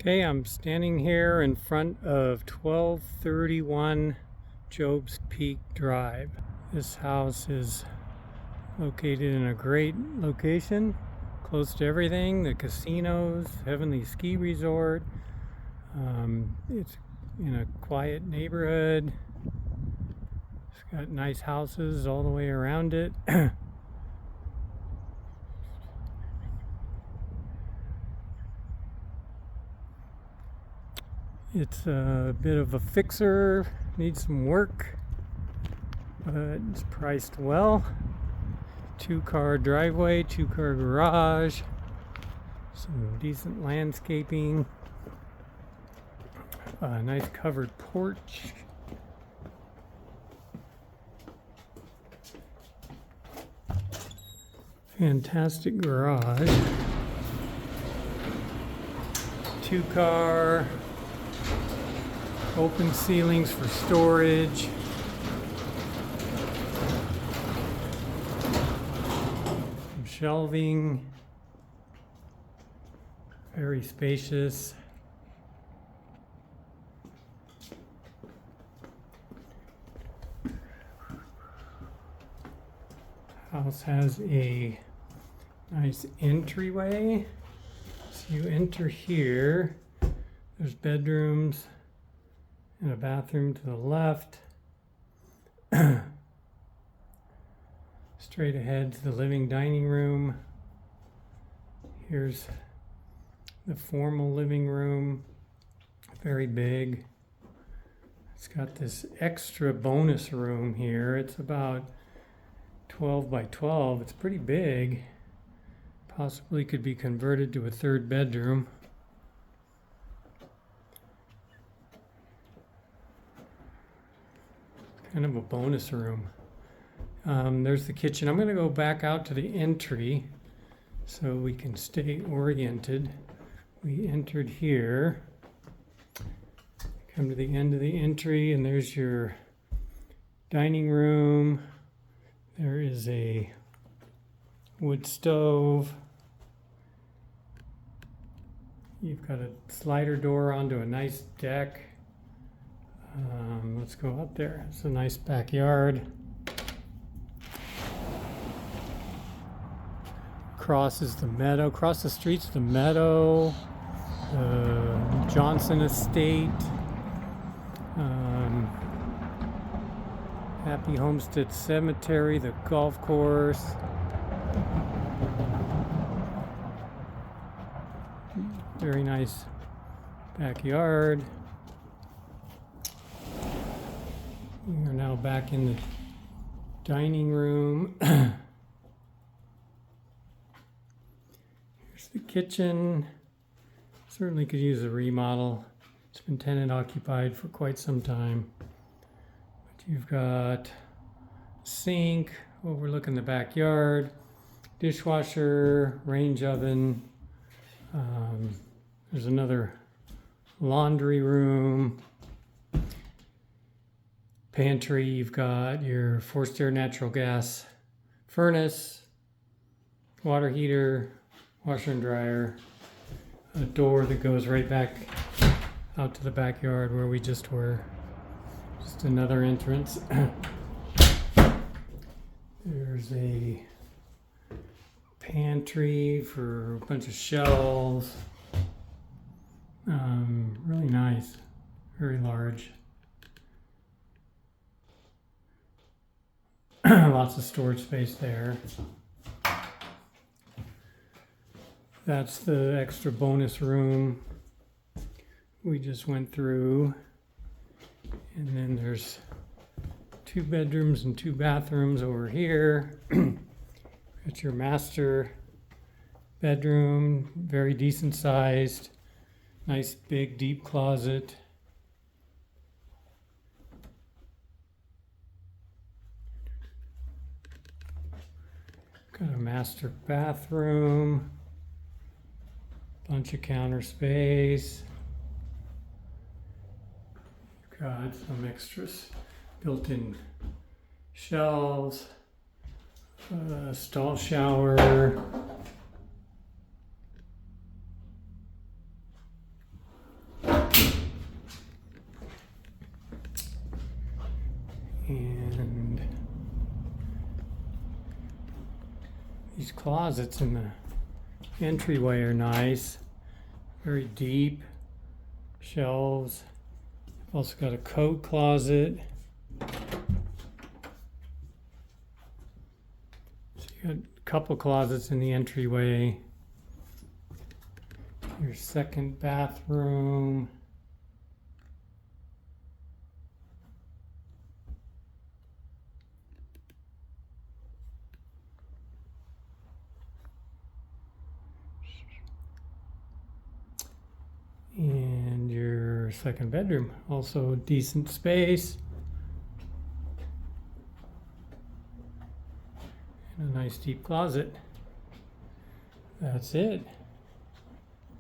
Okay, I'm standing here in front of 1231 Job's Peak Drive. This house is located in a great location, close to everything, the casinos, Heavenly Ski Resort. It's in a quiet neighborhood. It's got nice houses all the way around it. It's a bit of a fixer, needs some work, but it's priced well. 2-car driveway, 2-car garage, some decent landscaping, a nice covered porch. Fantastic garage. 2-car. Open ceilings for storage. Some shelving. Very spacious. House has a nice entryway. So you enter here. There's bedrooms and a bathroom to the left. Straight ahead to the living dining room. Here's the formal living room, very big. It's got this extra bonus room here. It's about 12 by 12. It's pretty big. Possibly could be converted to a third bedroom. Kind of a bonus room. There's the kitchen. I'm going to go back out to the entry so we can stay oriented. We entered here. Come to the end of the entry, and there's your dining room. There is a wood stove. You've got a slider door onto a nice deck. Let's go out there. It's a nice backyard. Across the street's the meadow, Johnson Estate, Happy Homestead Cemetery, the golf course. Very nice backyard. We are now back in the dining room. Here's the kitchen. Certainly could use a remodel. It's been tenant occupied for quite some time. But you've got sink overlooking the backyard, dishwasher, range oven. There's another laundry room. Pantry, you've got your forced air natural gas furnace, water heater, washer and dryer, a door that goes right back out to the backyard where we just were. Just another entrance. There's a pantry for a bunch of shelves. Really nice, very large. Lots of storage space there. That's the extra bonus room we just went through. And then there's 2 bedrooms and 2 bathrooms over here. Got your master bedroom, very decent sized. Nice big deep closet. Got a master bathroom, bunch of counter space. You've got some extras, built-in shelves, stall shower, These closets in the entryway are nice, very deep shelves. I've also got a coat closet. So you got a couple closets in the entryway. Your second bathroom. And your second bedroom, also decent space. And a nice deep closet. That's it.